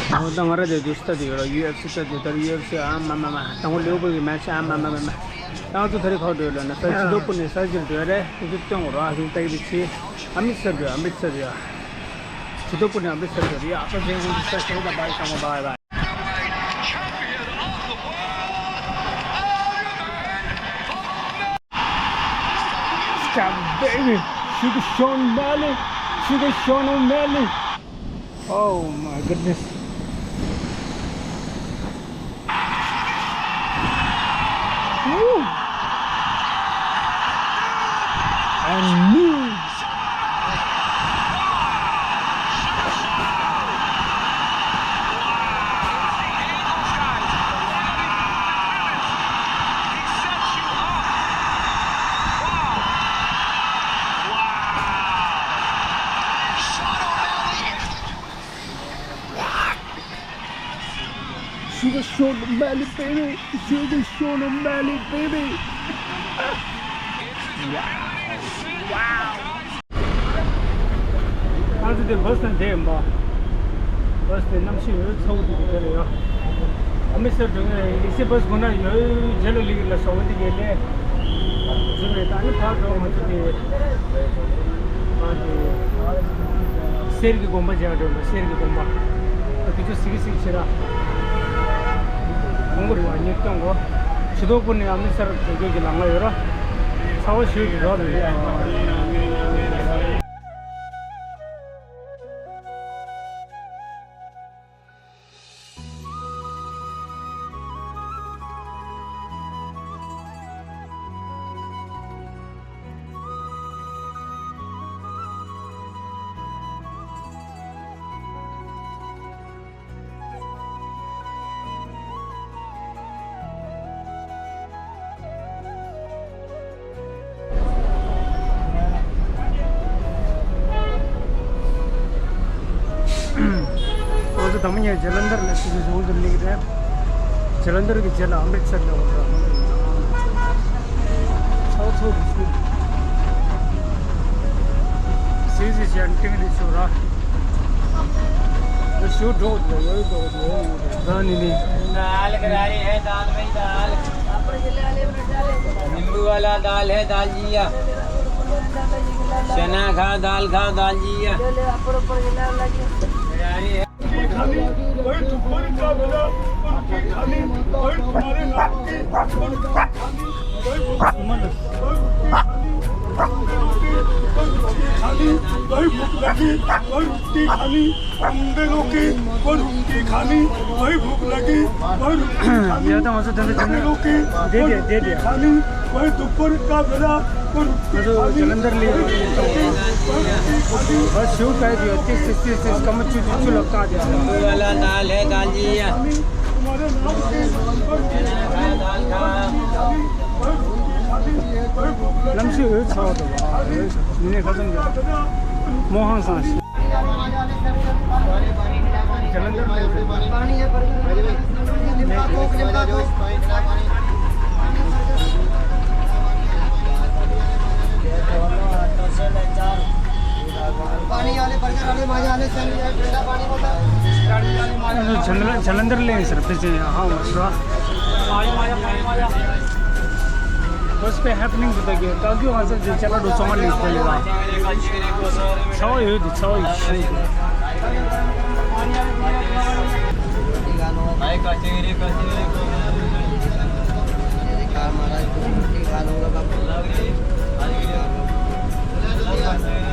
Tangara de Dusta, UFC, UFC, Tango Lubu, match, Now to take out and first open the surgeon to a Tonga, who take the sea, Amitzavia. To open a Amitzavia, after they will start over by some by. Baby, Sugar Sean O'Malley, Sugar Sean O'Malley. Oh my goodness. Woo. And news. Sugar Sean O'Malley, baby. Sugar Sean O'Malley, baby. Wow. How's the first day, Ma? First day, I'm sure it's how to get it. I'm Mr. Is it was going to generally less over the gate. So we can't talk about the Sergi Gomba Jado, Sergi Gomba. But you see, 공부를 많이 했던 거 지도분이 암사를 되게 남아요라 사원 시위도 하는데 Tamannaah Jalandhar में उधर लिख रहे हैं जलंधर की जिला अमृतसर में होगा south CG centering शोरा shoot हो दाल करारी है दाल में दाल नींबू वाला दाल है दाल जिया चना खा दाल जिया करारी है खाली वही तुम्हारी का मिला उनकी खाली वही तुम्हारे नाम की खाली वही भूख लगी वही रोटी खाली अंधेरों की वो रोटी खाली वही भूख लगी वही रोटी खाली दे दे खाली वही दोपहर का मिला जलंधर ले बस शू कर दियो 30 कम चुचु लगता है वाला दाल है दाल जिया लमसी हो छाव तो ने खत्म जा मोहन सांस जलंधर पानी है पर पानी वाले बर्गर वाले मजा वाले ठंडा पानी होता जलंधर ले सर पे हाँ मशरूम बस पे हैपनिंग होता है ताकि वहाँ से चला दो सामान लिख लेगा छाव ये दी छाव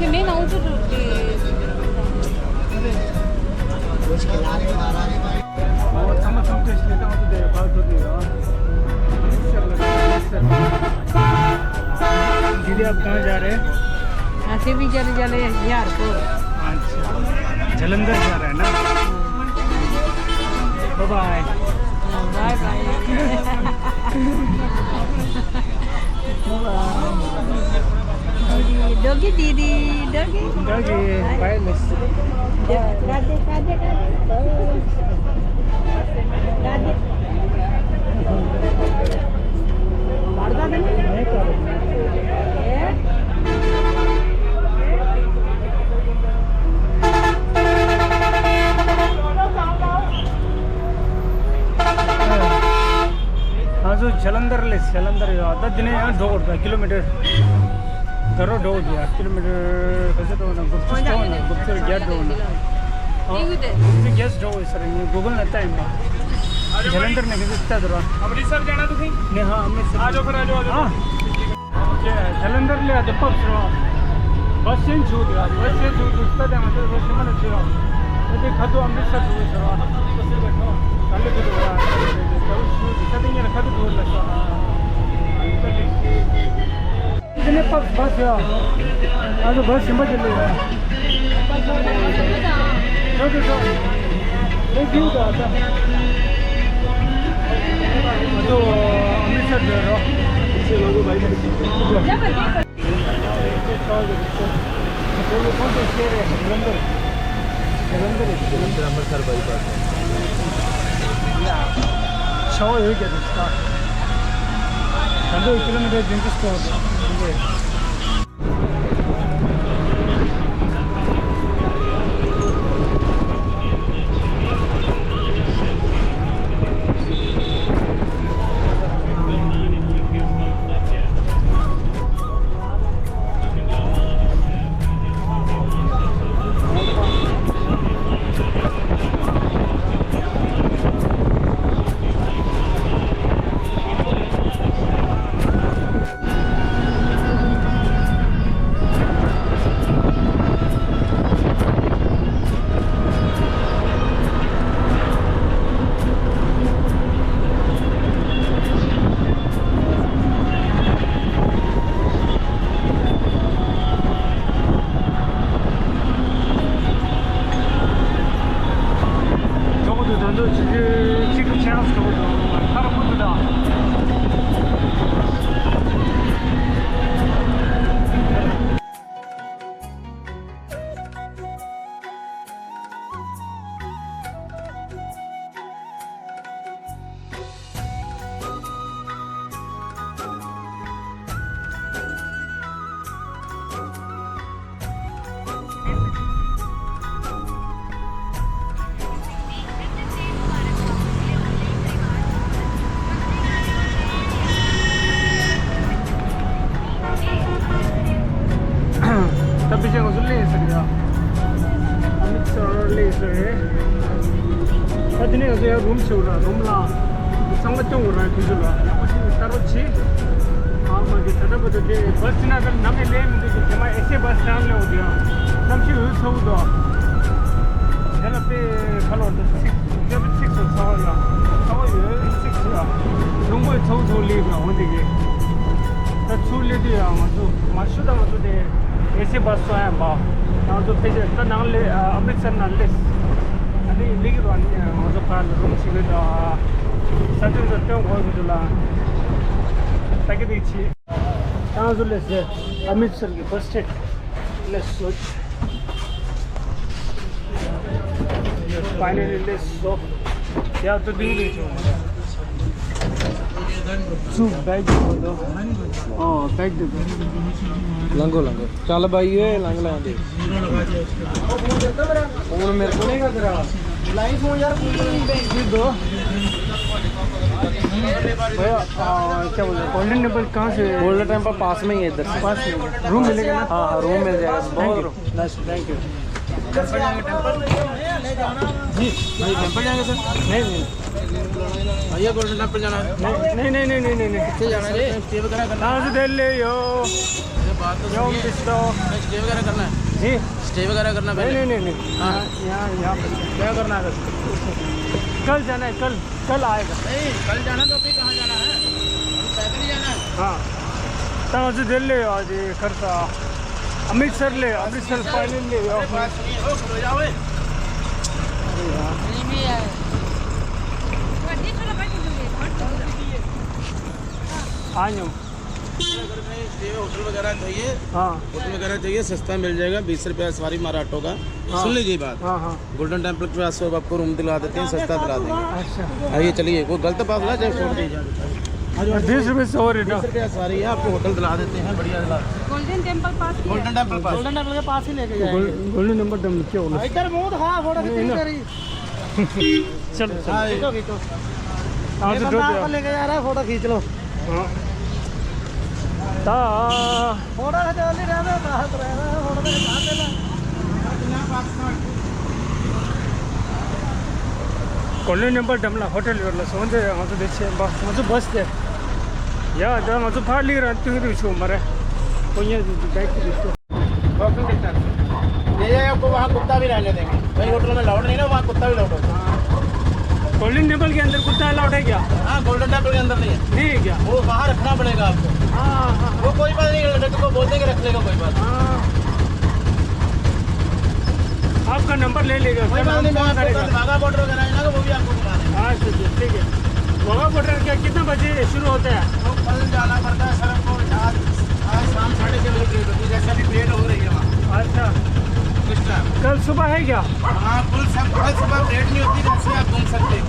Kimi na uju di और समझ समझ लेता हूँ तो दे बात होती है दीदी आप कहाँ जा रहे हैं ऐसे भी चले चले यार को अच्छा जलंधर जा रहे हैं ना बाय बाय डॉगी दीदी डॉगी बाय मिस कादे पड़ता नहीं जलंधर आता दिन यहाँ 2 किलोमीटर करो 2 किलोमीटर कैसे तो ना गुप्त गेट दो ना गुप्त गेट दो सर ये गूगल ना टाइम जलंधर ने कितना दूर अमृतसर जाना तुसी नहीं हाँ अमृतसर आ जाओ फिर आ जाओ हाँ जलंधर ले आते पक्ष बस चेंज हो गया बस चेंज हो दूसरा टाइम आता बस में ना चलो यदि खातो अमृतसर हो सर कल के तो तो दूसरा दिन ये रखा तो दूर लगता इतने पक्ष बस यार आज बस हिम्मत चल रही है तो ये क्यों आता तो अमृतसर जा रहा से लोगों भाई कौन से शहर है जलंधर अमृतसर बाईपास 6 हो गया इसका 2 किलोमीटर दिन किसको रूम चौड़ा रूम ला संग चौड़ा किजुला तरची हाँ मगे तब बदले बस ना कर नमे ले मुझे जमा ऐसे बस स्टैंड ले हो गया नमची हुई सौ दो जल पे खलो तो 6 सवाला सवाल 6 रूम को सौ ले गया हो देगे तो छू ले दिया मतलब माशुदा मतलब दे ऐसे बस तो है बा ना तो फिर तो ना ले अमृतसर ना ले लेकिन मतलब खाल रूम सीधे तो सच्चे सच्चे कोई भी जुला ताकि देखिए कहाँ जो लेस है अमृतसर की फर्स्ट स्टेट लेस सोच फाइनली लेस सो या तो दिन भी चू बैग दो हाँ बैग दे लंगो चल भाई ये लंग लेंगे फोन मेरे को नहीं तेरा लाइव हो यार दो भैया क्या बोल रहे गोल्डन टेम्पल कहाँ से गोल्डन टेम्पल पास में ही है इधर पास में रूम मिलेगा ना हाँ रूम मिल जाएगा थैंक यू जी भाई टेम्पल जाएंगे सर नहीं भैया गोल्डन टेम्पल जाना है नहीं कितने जाना है स्टे वगैरह करना कहाँ से दिल्ली यो स्टे वगैरह करना है जी स्टे वगैरह करना पहले नहीं हाँ यहाँ क्या करना है कल जाना है कल आएगा नहीं कल जाना तो अभी कहाँ जाना है पैदल ही जाना है हाँ कहाँ से दिल्ली आज खर्चा अमृतसर फाइनल ले आयो होटल वगैरह चाहिए हाँ होटल वगैरह चाहिए सस्ता मिल जाएगा 20 रुपया सवारी मारा ऑटो का सुन लीजिए बात हाँ गोल्डन टेम्पल के पास आपको रूम दिला देते हैं सस्ता दिला देंगे अच्छा आइए चलिए कोई गलत बात ना चाहे छोड़ दीजिए 20 रुपये सौ रेट 20 रुपया सवारी है आपको होटल दिला देते हैं बढ़िया दिला गोल्डन टेम्पल पास गोल्डन टेम्पल के पास ही लेके गोल्डन नंबर दम क्या बोला इधर मुंह दिखा फोटो खींच करी चलो हाँ तो ड्रॉप लेके जा रहा है फोटो खींच लो हाँ ता फोटो खींच नहीं रहना बाहर रहना फोटो तो खिंचा देना 골든 템플 담라 호텔 열라 손제 아주 대체 뭐 아주 버스데 야 저 아주 팔리라 뜨기도 있어 말해 कोई बैठ के देखो वॉकिंग डिस्टेंस ये आपको वहाँ कुत्ता भी रहने देंगे वही होटल में लाउड नहीं ना वहाँ कुत्ता भी लाउड होता है गोल्डन टेम्पल के अंदर कुत्ता अलाउड है क्या हाँ गोल्डन टेम्पल के अंदर नहीं है नहीं है क्या वो बाहर रखना पड़ेगा आपको हाँ हाँ वो कोई बात नहीं लड़के को बोल देंगे रख लेगा कोई बात हाँ आपका नंबर ले लेगा कोई बात नहीं वाघा बॉर्डर वगैरह है ना वो भी आपको बुला देंगे हाँ ठीक है वाघा बॉर्डर क्या कितना बजे शुरू होता है तो कल जाना पड़ता है सर को आज शाम 6:30 बजे प्लेट होती है जैसे अभी प्लेट हो रही है वहाँ अच्छा किस टाइम कल सुबह है क्या हाँ कल सुबह प्लेट नहीं होती जैसे आप घूम सकते हैं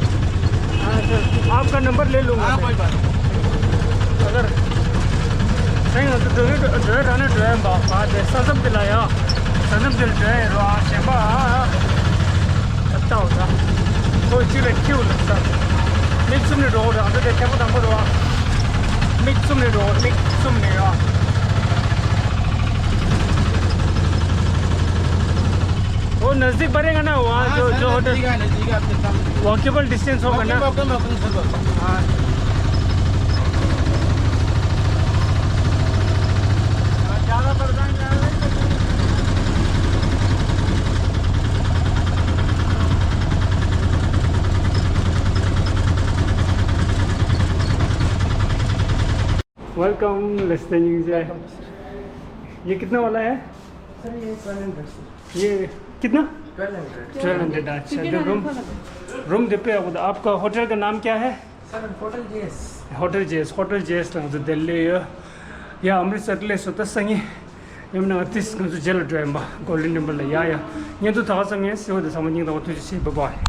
अच्छा आपका नंबर ले लूँगा हाँ कोई बात नहीं अगर सही हो तो ड्राइवर आने ड्राइवर बात है सनम दिलाया सनम दिल ड्राइवर शेबा अच्छा होता कोई चीज़ क्यों लगता मिक्स में रोड आते देखे वो नंबर हुआ मिक्स में रोड मिक्स में हुआ वो नज़दीक पड़ेगा ना वहाँ जो होटल वॉकेबल डिस्टेंस होगा ना हाँ ज़्यादा परेशान वेलकम लिस्टिंग से ये कितना वाला है सर ये 1200 ये कितना 1200 अच्छा तो रूम दे पे आपका होटल का नाम क्या है सर होटल होटल जेस तो दिल्ली या अमृतसर ले सोता संगे यमना आर्टिस्ट को जेल ड्राइव गोल्डन टेम्पल या ये तो था संगे से हो तो समझिंग तो तुझे से बाय